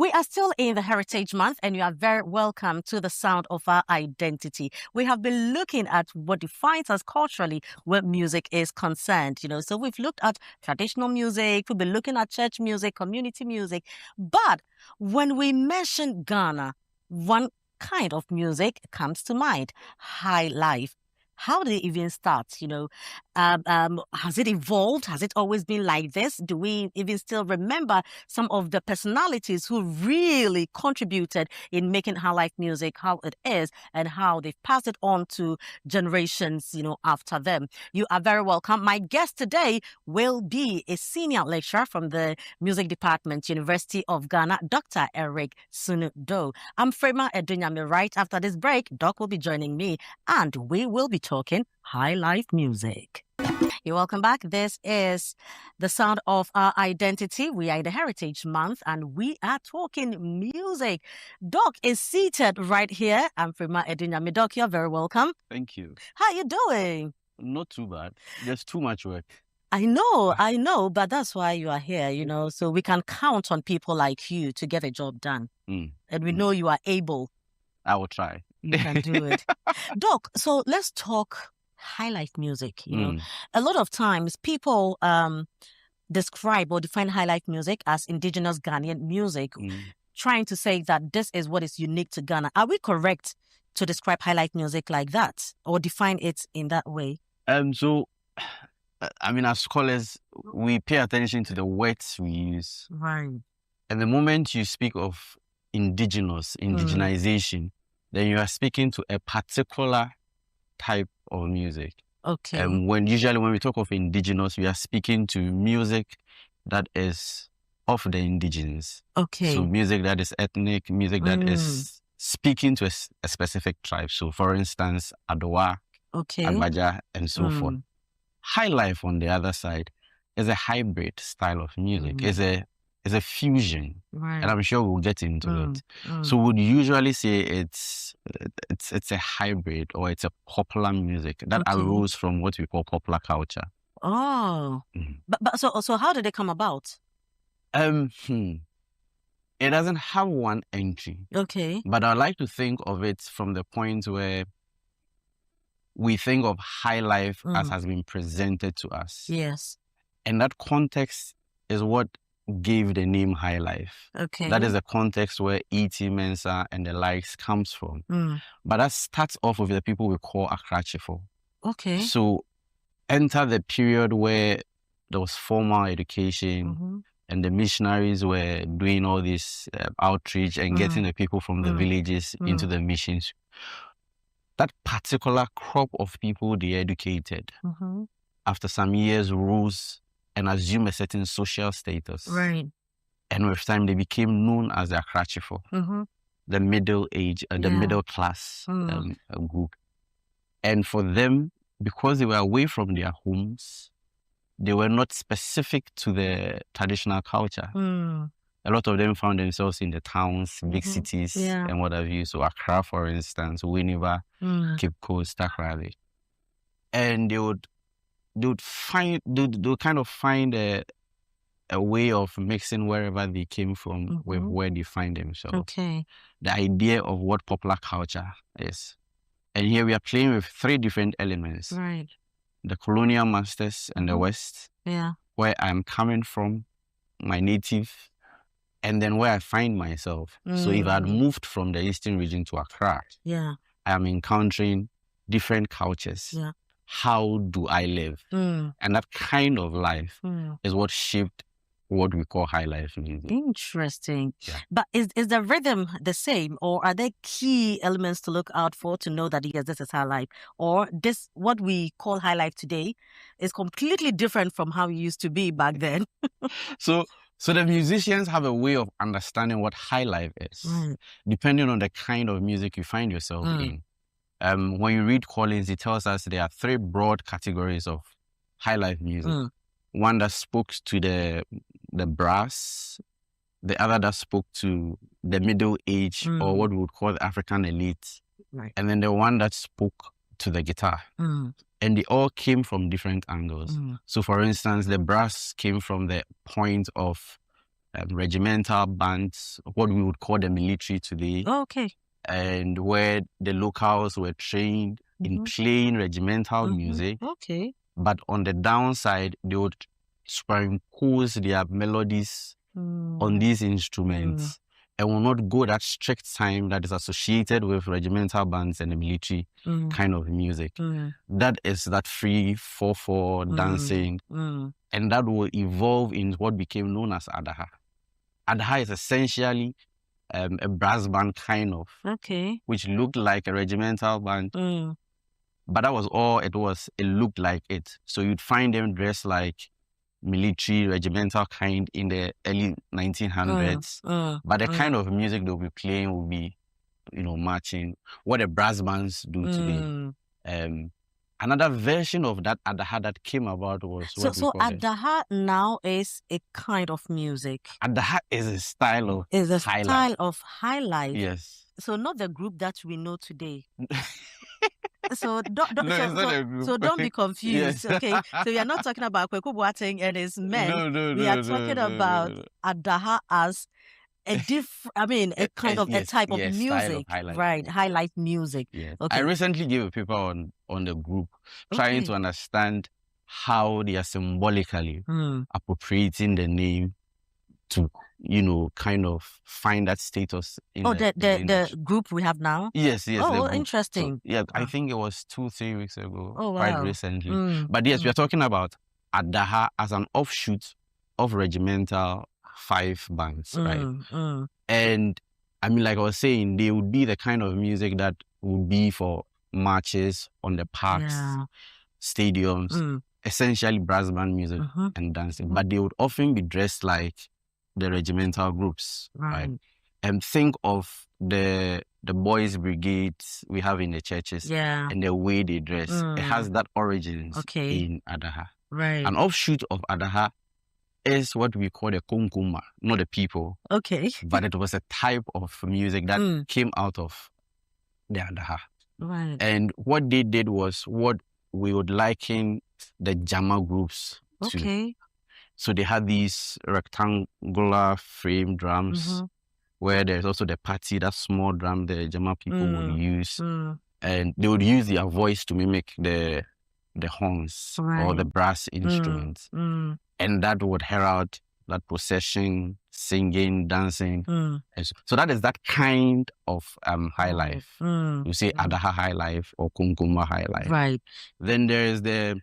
We are still in the Heritage Month, and you are very welcome to the sound of our identity. We have been looking at what defines us culturally where music is concerned. So we've looked at traditional music, we've been looking at church music, community music. But when we mention Ghana, one kind of music comes to mind: high life. How did it even start? Has it evolved? Has it always been like this? Do we even still remember some of the personalities who really contributed in making high life music how it is, and how they've passed it on to generations, after them? You are very welcome. My guest today will be a senior lecturer from the Music Department, University of Ghana, Dr. Eric Sunudo. I'm Frema Adunyame. Right after this break, Doc will be joining me, and we will be talking high life music. You're welcome back. This is the sound of our identity. We are in the Heritage Month, and we are talking music. Doc is seated right here. I'm Frema Adunyame. Doc, you're very welcome. Thank you. How you doing? Not too bad. There's too much work. I know, but that's why you are here, so we can count on people like you to get a job done. And we know you are able. I will try. You can do it. Doc, so let's talk high life music. A lot of times people describe or define high life music as indigenous Ghanaian music, trying to say that this is what is unique to Ghana. Are we correct to describe high life music like that, or define it in that way? So, as scholars, we pay attention to the words we use. Right. And the moment you speak of indigenization, then you are speaking to a particular type of music. Okay. And when we talk of indigenous, we are speaking to music that is of the indigenous. Okay. So music that is ethnic, music that is speaking to a specific tribe. So for instance, Adowa, Agbaja, and so forth. High life, on the other side, is a hybrid style of music. It's a fusion, right. And I'm sure we'll get into it. So we'd usually say it's a hybrid, or it's a popular music that arose from what we call popular culture. Oh, but so how did it come about? It doesn't have one entry. Okay, but I like to think of it from the point where we think of high life as has been presented to us. Yes, and that context is what gave the name High Life. Okay. That is the context where E.T. Mensah and the likes comes from. But that starts off with the people we call Akrachifo. Okay. So enter the period where there was formal education and the missionaries were doing all this outreach and getting the people from the villages into the missions. That particular crop of people they educated, after some years, rose and assume a certain social status. Right. And with time, they became known as the Akrachifo, the middle age, the middle class group. And for them, because they were away from their homes, they were not specific to the traditional culture. A lot of them found themselves in the towns, big cities, and what have you. So Accra, for instance, Winneba, Cape Coast, Takrady. And they would kind of find a way of mixing wherever they came from with where they find themselves. Okay. The idea of what popular culture is. And here we are playing with three different elements. Right. The colonial masters in the West, where I'm coming from, my native, and then where I find myself. So if I had moved from the eastern region to Accra, I am encountering different cultures. How do I live? And that kind of life is what shaped what we call high life music. Interesting. But is the rhythm the same, or are there key elements to look out for to know that yes, this is high life, or this what we call high life today is completely different from how it used to be back then? So the musicians have a way of understanding what high life is, depending on the kind of music you find yourself in. When you read Collins, he tells us there are three broad categories of high life music. One that spoke to the brass, the other that spoke to the middle age, or what we would call the African elite, and then the one that spoke to the guitar. And they all came from different angles. So for instance, the brass came from the point of regimental bands, what we would call the military today. Okay. And where the locals were trained in playing regimental music. Okay. But on the downside, they would superimpose their melodies on these instruments and will not go that strict time that is associated with regimental bands and the military kind of music. That is that free 4/4 dancing. And that will evolve in what became known as Adaha. Adaha is essentially a brass band kind of, which looked like a regimental band. But that was all it was. It looked like it. So you'd find them dressed like military, regimental kind in the early 1900s. But the kind of music they'll be playing will be, marching, what the brass bands do today. Another version of that Adaha that came about was what we call Adaha now is a kind of music. Adaha is a style of highlife. Yes. So not the group that we know today. So don't be confused. Yes. Okay, so we are not talking about Kweku Boateng and his men. We are talking about Adaha as a type of music, right? Highlife music. Yes. Okay. I recently gave a paper on the group trying to understand how they are symbolically appropriating the name to, kind of find that status in the group we have now. Yes. Interesting. So, I think it was 2-3 weeks ago. Quite recently. But yes, we are talking about Adaha as an offshoot of regimental 5 bands, right? And like I was saying, they would be the kind of music that would be for marches on the parks, stadiums, essentially brass band music and dancing. But they would often be dressed like the regimental groups, right? And think of the boys' brigades we have in the churches and the way they dress. It has that origins in Adaha. Right. An offshoot of Adaha is what we call the kunkuma, not the people. Okay. But it was a type of music that came out of the Adaha. Right. And what they did was what we would liken the Jama groups to. Okay. So they had these rectangular frame drums where there's also the party, that small drum the Jama people would use. And they would use their voice to mimic the horns or the brass instruments. And that would herald that procession, singing, dancing. So that is that kind of highlife. You say Adaha highlife or Kunkuma highlife. Right. Then there is the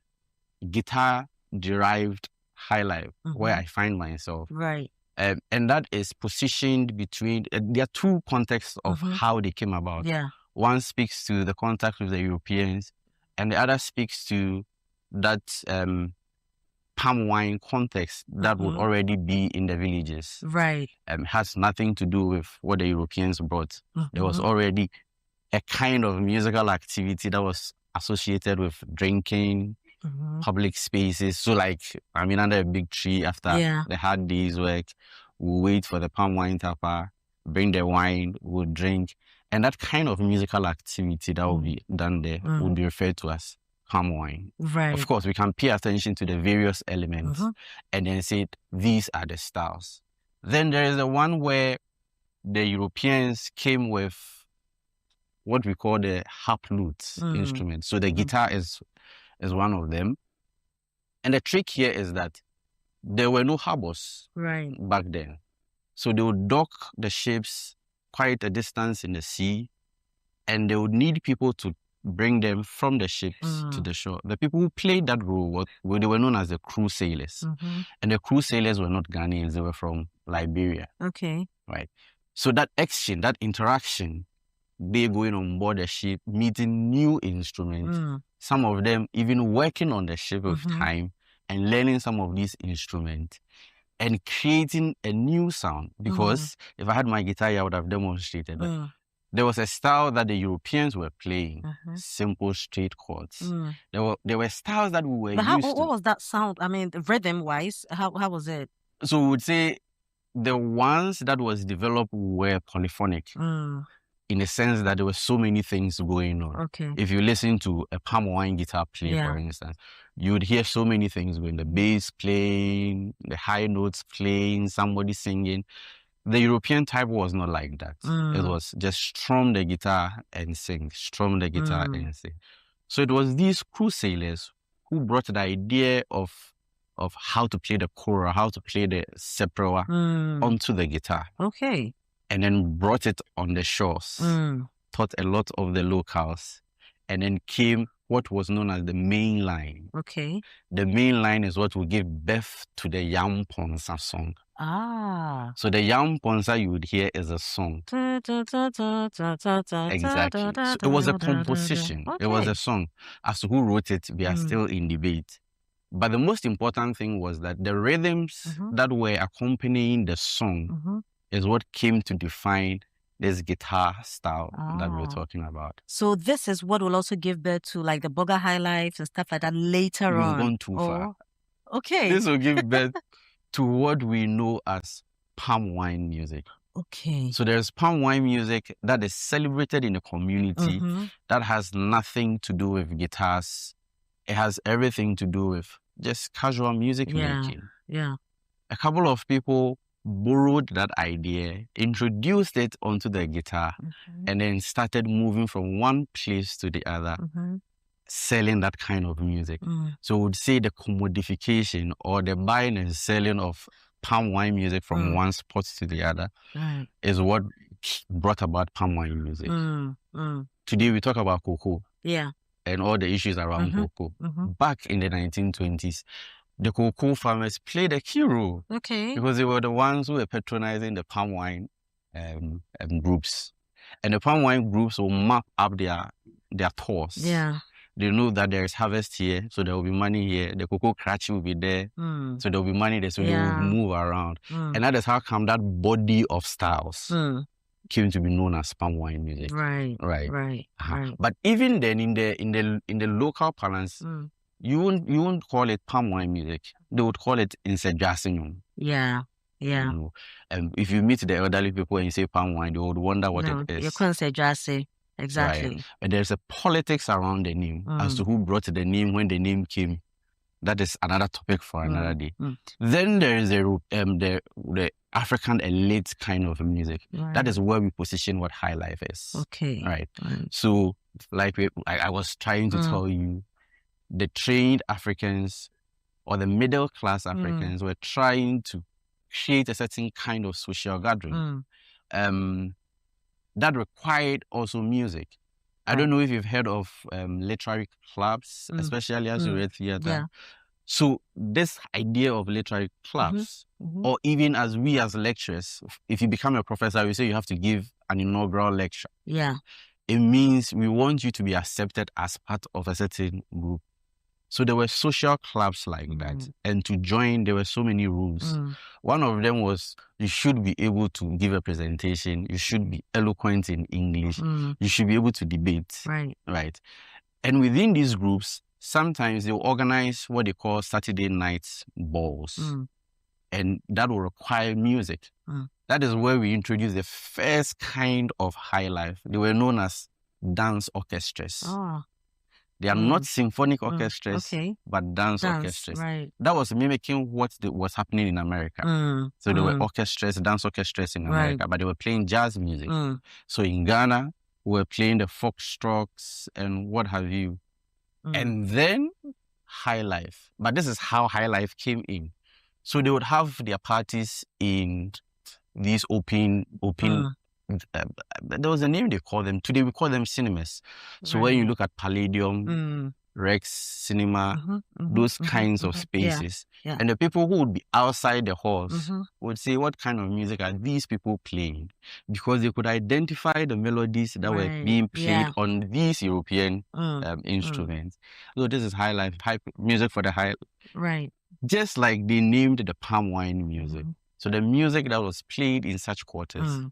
guitar-derived highlife where I find myself. Right. And that is positioned between, there are 2 contexts of how they came about. Yeah. One speaks to the contact with the Europeans, and the other speaks to that palm wine context that would already be in the villages. Right. Has nothing to do with what the Europeans brought. There was already a kind of musical activity that was associated with drinking, public spaces. So under a big tree after the hard day's work, we'll wait for the palm wine tapper, bring the wine, we'll drink. And that kind of musical activity that will be done there would be referred to as palm wine. Right. Of course, we can pay attention to the various elements and then say these are the styles. Then there is the one where the Europeans came with what we call the harp lute instrument. So the guitar is one of them. And the trick here is that there were no harbors back then. So they would dock the ships quite a distance in the sea, and they would need people to bring them from the ships to the shore. The people who played that role, they were known as the crew sailors. And the crew sailors were not Ghanaians, they were from Liberia. Okay. Right. So that exchange, that interaction, they going on board the ship, meeting new instruments, some of them even working on the ship with time and learning some of these instruments and creating a new sound. Because if I had my guitar here, I would have demonstrated that. There was a style that the Europeans were playing, simple straight chords. There were styles that we were used to. What was that sound? Rhythm-wise, how was it? So we would say the ones that was developed were polyphonic. in a sense that there were so many things going on. Okay. If you listen to a palm wine guitar play, for instance, you would hear so many things going, the bass playing, the high notes playing, somebody singing. The European type was not like that. It was just strum the guitar and sing, strum the guitar and sing. So it was these crew sailors who brought the idea of how to play the kora, how to play the seprawa onto the guitar. Okay. And then brought it on the shores, taught a lot of the locals, and then came what was known as the main line. Okay. The main line is what will give birth to the Yam Ponsa song. Ah. So the Yam Ponsa you would hear is a song. Exactly. So it was a composition. Okay. It was a song. As to who wrote it, we are still in debate. But the most important thing was that the rhythms that were accompanying the song is what came to define this guitar style that we're talking about. So this is what will also give birth to like the Boga Highlife and stuff like that later on. You've gone too far. Okay. This will give birth to what we know as palm wine music. Okay. So there's palm wine music that is celebrated in the community that has nothing to do with guitars. It has everything to do with just casual music making. Yeah. A couple of people borrowed that idea, introduced it onto the guitar, and then started moving from one place to the other, selling that kind of music. So we would say the commodification or the buying and selling of palm wine music from one spot to the other is what brought about palm wine music. Today we talk about cocoa. Yeah. And all the issues around cocoa. Back in the 1920s, the cocoa farmers played a key role. Okay. Because they were the ones who were patronizing the palm wine groups. And the palm wine groups will map up their tours. Yeah. They know that there is harvest here, so there will be money here. The cocoa cratchy will be there, so there will be money there, so they will move around. And that is how come that body of styles came to be known as palm wine music. Right. But even then, in the local parlance, you won't call it palm wine music. They would call it insejasinyum. Yeah. You know, if you meet the elderly people and you say palm wine, they would wonder what it is. You couldn't say jasi. Exactly. Right. But there's a politics around the name as to who brought the name when the name came. That is another topic for another day. Then there is the African elite kind of music. That is where we position what Highlife is. Okay. Right. So, like I was trying to tell you, the trained Africans or the middle class Africans were trying to create a certain kind of social gathering that required also music. I don't know if you've heard of literary clubs, especially as you read theater. Yeah. So this idea of literary clubs, or even as we as lecturers, if you become a professor, we say you have to give an inaugural lecture. Yeah. It means we want you to be accepted as part of a certain group. So there were social clubs like that. And to join, there were so many rules. One of them was you should be able to give a presentation. You should be eloquent in English. You should be able to debate. Right. And within these groups, sometimes they will organize what they call Saturday night balls. And that will require music. That is where we introduced the first kind of Highlife. They were known as dance orchestras. They are not symphonic orchestras, but dance orchestras. Right. That was mimicking what was happening in America. So there were orchestras, dance orchestras in America, but they were playing jazz music. So in Ghana, we were playing the foxtrots and what have you. And then Highlife. But this is how Highlife came in. So they would have their parties in these open there was a name they call them. Today we call them cinemas. So when you look at Palladium, Rex, Cinema, those kinds of spaces, and the people who would be outside the halls would say, what kind of music are these people playing? Because they could identify the melodies that were being played on these European instruments. So this is Highlife, music for the high. Right. Just like they named the palm wine music. So the music that was played in such quarters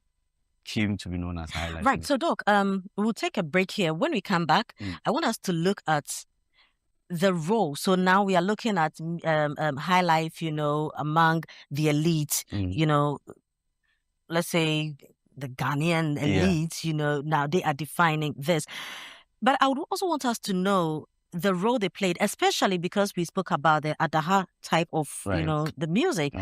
came to be known as Highlife. Right. So, Doc, we'll take a break here. When we come back, I want us to look at the role. So now we are looking at Highlife, among the elite, let's say the Ghanaian elites, you know, now they are defining this. But I would also want us to know the role they played, especially because we spoke about the Adaha type of, you know, the music,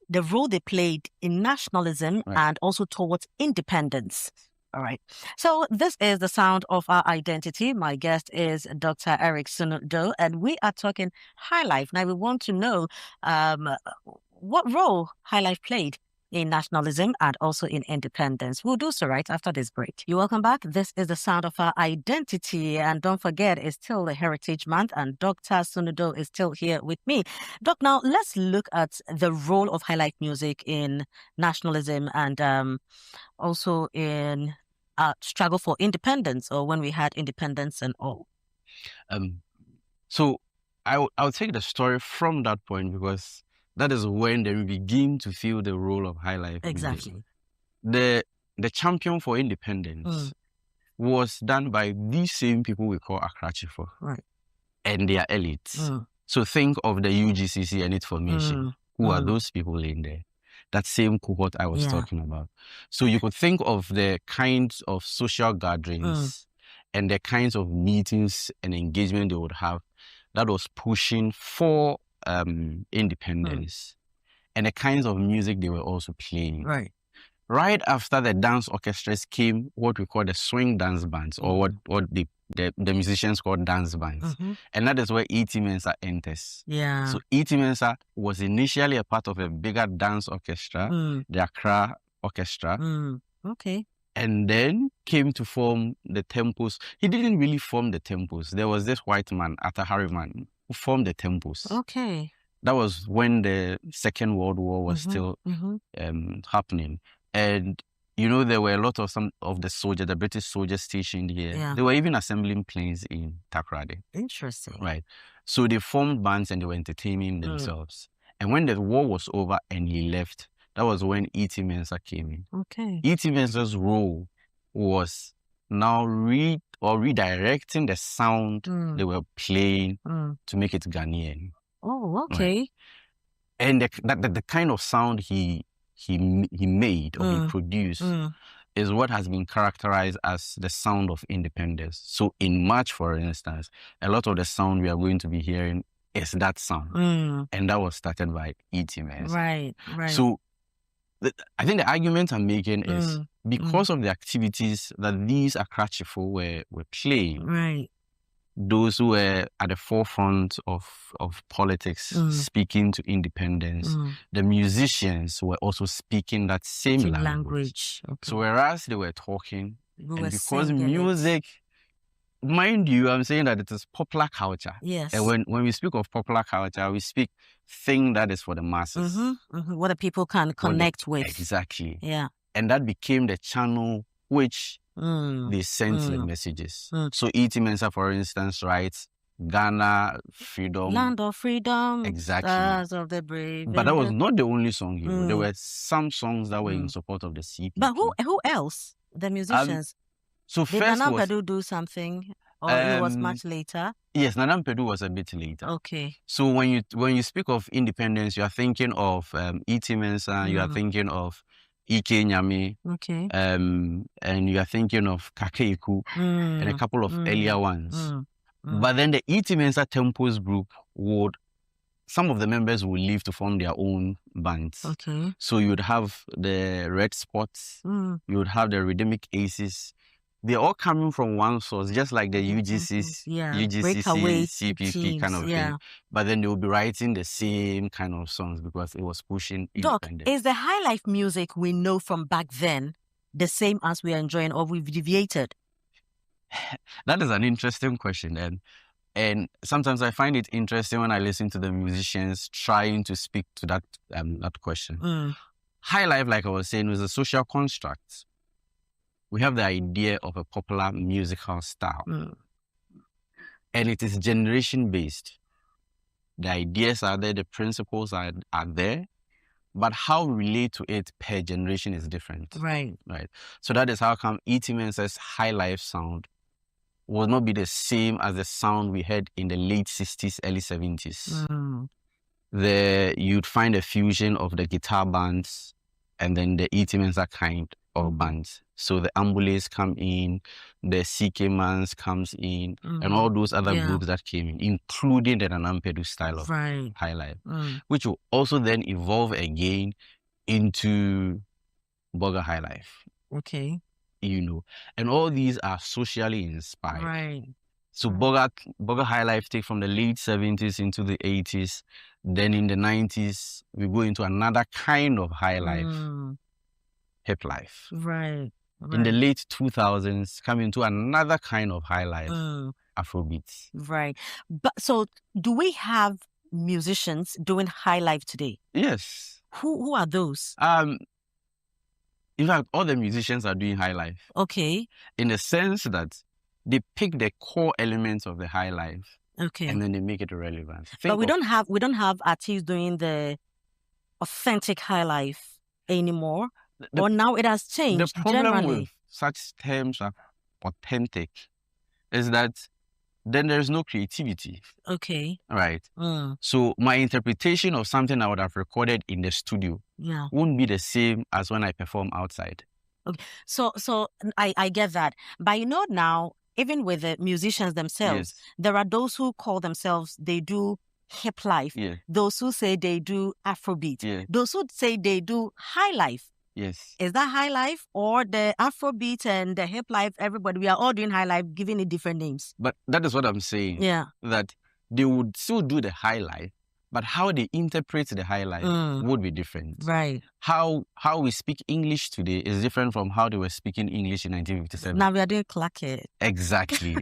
the role they played in nationalism and also towards independence. All right. So this is the sound of our identity. My guest is Dr. Eric Sunudo, and we are talking Highlife. Now we want to know what role Highlife played in nationalism and also in independence. We'll do so right after this break. You're welcome back. This is the sound of our identity. And don't forget, it's still the Heritage Month and Dr. Sunudo is still here with me. Doc, now let's look at the role of Highlife music in nationalism and also in struggle for independence, or when we had independence and all. So I'll take the story from that point, because that is when they begin to feel the role of Highlife. Exactly. The champion for independence was done by these same people we call Akrachifo, and their elites. So think of the UGCC and its formation. Who are those people in there? That same cohort I was talking about. So you could think of the kinds of social gatherings and the kinds of meetings and engagement they would have that was pushing for independence, and the kinds of music they were also playing. Right after the dance orchestras came what we call the swing dance bands, or what the musicians call dance bands. And that is where E.T. Mensah enters. So E.T. Mensah was initially a part of a bigger dance orchestra, the Accra Orchestra. And then came to form the tempos. He didn't really form the tempos. There was this white man, Atta Harriman, who formed the tempos. That was when the Second World War was still happening. And you know, there were a lot of some of the soldiers, the British soldiers stationed here. They were even assembling planes in Takoradi. Interesting. So they formed bands and they were entertaining themselves. And when the war was over and he left, that was when E.T. Mensah came in. E.T. Mensah's role was now redirecting the sound they were playing to make it Ghanaian. And the kind of sound he made or he produced is what has been characterized as the sound of independence. So in March, for instance, a lot of the sound we are going to be hearing is that sound. And that was started by E.T. Mensah. So I think the argument I'm making is because of the activities that these Akrachifo were playing, those who were at the forefront of politics, speaking to independence, the musicians were also speaking that same language. So whereas they were talking, and because music, mind you, I'm saying that it is popular culture. And when we speak of popular culture, we speak thing that is for the masses. What the people can connect with. Exactly. And that became the channel which they sent the messages. So E.T. Mensah, for instance, writes, Ghana, freedom. Land of freedom. Exactly. Stars of the brave. But that was not the only song he wrote. There were some songs that were in support of the CPP. But who else? The musicians? So did Ampadu do something? Or it was much later? Yes, Ampadu was a bit later. So when you speak of independence, you are thinking of E.T. Mensah, you are thinking of Ike Nyame, and you are thinking of Kakeiku, and a couple of earlier ones. But then the E.T. Mensah Tempos group some of the members would leave to form their own bands. So you would have the Red Spots, you would have the Rhythmic Aces. They're all coming from one source, just like the UGCC, CPP teams, kind of thing. But then they will be writing the same kind of songs because it was pushing independence. Doc, is the Highlife music we know from back then the same as we are enjoying, or we've deviated? That is an interesting question. And sometimes I find it interesting when I listen to the musicians trying to speak to that question. Highlife, like I was saying, was a social construct. We have the idea of a popular musical style. And it is generation-based. The ideas are there, the principles are there, but how we relate to it per generation is different. Right. So that is how come E.T. Mensah's Highlife sound will not be the same as the sound we heard in the late 60s, early 70s. You'd find a fusion of the guitar bands and then the E.T. Mensah kind of bands. So the Ambulance come in, the CK Mans comes in, and all those other groups that came in, including the Ampadu style of Highlife, which will also then evolve again into Burger Highlife. Okay. You know, and all these are socially inspired. Right. So Burger Highlife take from the late 70s into the 80s. Then in the 90s, we go into another kind of Highlife, hip life. Right. In the late 2000s, come into another kind of Highlife, Afrobeats. Right. But so do we have musicians doing Highlife today? Yes. Who are those? In fact, all the musicians are doing Highlife. Okay. In the sense that they pick the core elements of the Highlife. Okay. And then they make it relevant. But we don't have artists doing the authentic Highlife anymore. Or now it has changed. The problem generally with such terms as authentic is that then there's no creativity. Okay. Right. So my interpretation of something I would have recorded in the studio won't be the same as when I perform outside. Okay. So I get that. But you know now, even with the musicians themselves, there are those who call themselves, they do hip life. Those who say they do Afrobeat. Those who say they do high life. Yes. Is that high life or the Afrobeat and the hip life? Everybody, we are all doing high life, giving it different names. But that is what I'm saying. Yeah. That they would still do the high life, but how they interpret the high life would be different. Right. How we speak English today is different from how they were speaking English in 1957. Now we are doing claquet. Exactly.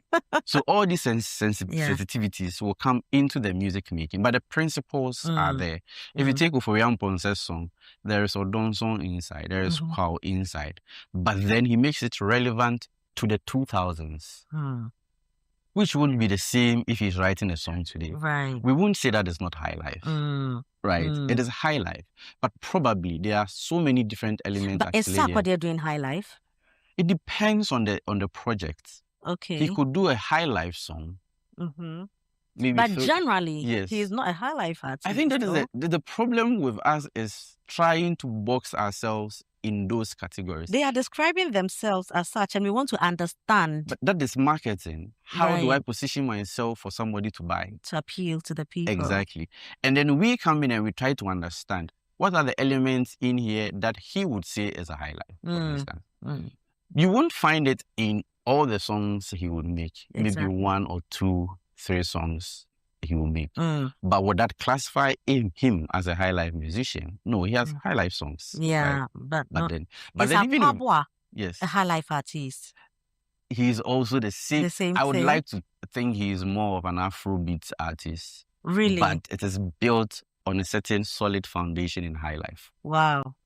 So all these sensitivities will come into the music making, but the principles are there. If you take Oforian Ponce's song, there is Odon song inside, there is Kwao inside, but then he makes it relevant to the 2000s. Which wouldn't be the same if he's writing a song today. Right. We won't say that it's not high life. Right. It is high life. But probably there are so many different elements. But is that what they're doing high life? It depends on the project. Okay. He could do a high life song. Maybe but generally, he's not a high life artist. I think that is the problem with us is trying to box ourselves in those categories. They are describing themselves as such, and we want to understand. But that is marketing. How do I position myself for somebody to buy? To appeal to the people. Exactly. And then we come in and we try to understand what are the elements in here that he would say is a highlight, for instance. You won't find it in all the songs he would make. Maybe 1 or 2, 3 songs he will make. But would that classify him as a high life musician? No, he has high life songs. Yeah, right? but then even a high life artist. He's also the same. I would like to think he's more of an Afrobeat artist. Really? But it is built on a certain solid foundation in high life. Wow.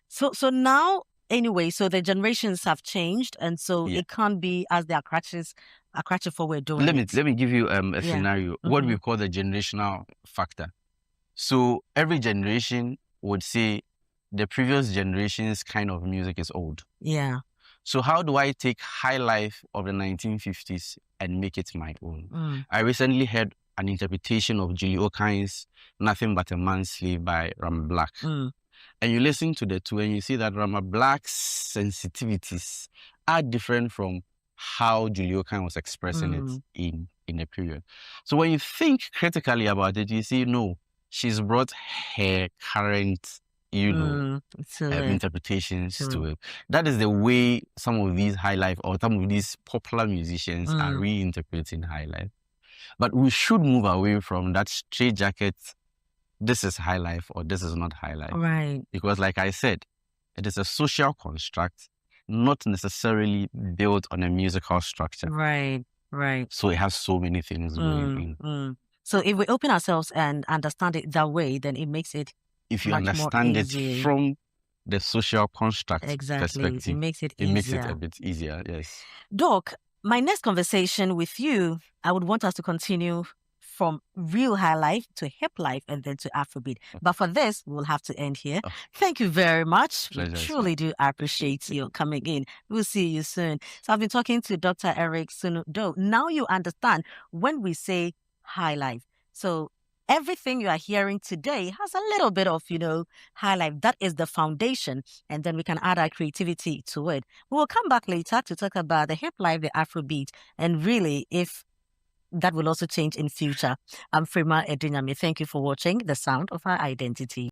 So now, anyway, so the generations have changed, and so it can't be as the Akrachifo were doing. Let me give you a scenario. What we call the generational factor. So every generation would say the previous generation's kind of music is old. Yeah. So how do I take high life of the 1950s and make it my own? I recently heard an interpretation of Julie Okai's Nothing But a Man's Slave by Rama Black. And you listen to the two and you see that Rama Black's sensitivities are different from how Julie Okai was expressing it in the period. So when you think critically about it, you see, no, she's brought her current, interpretations to it. That is the way some of these high life or some of these popular musicians are reinterpreting high life. But we should move away from that straitjacket, this is high life or this is not high life. Right. Because like I said, it is a social construct, not necessarily built on a musical structure. Right. So it has so many things going in. So if we open ourselves and understand it that way, then it makes it if you understand it from the social construct perspective, it makes it easier. It makes it a bit easier, yes. Doc, my next conversation with you, I would want us to continue from real high life to hip life and then to Afrobeat. But for this, we'll have to end here. Thank you very much. We truly do appreciate you coming in. We'll see you soon. So I've been talking to Dr. Eric Sunu-Do. Now you understand when we say high life. So everything you are hearing today has a little bit of, Highlife. That is the foundation. And then we can add our creativity to it. We will come back later to talk about the hip life, the Afrobeat, and really if that will also change in future. I'm Frema Adunyame. Thank you for watching The Sound of Our Identity.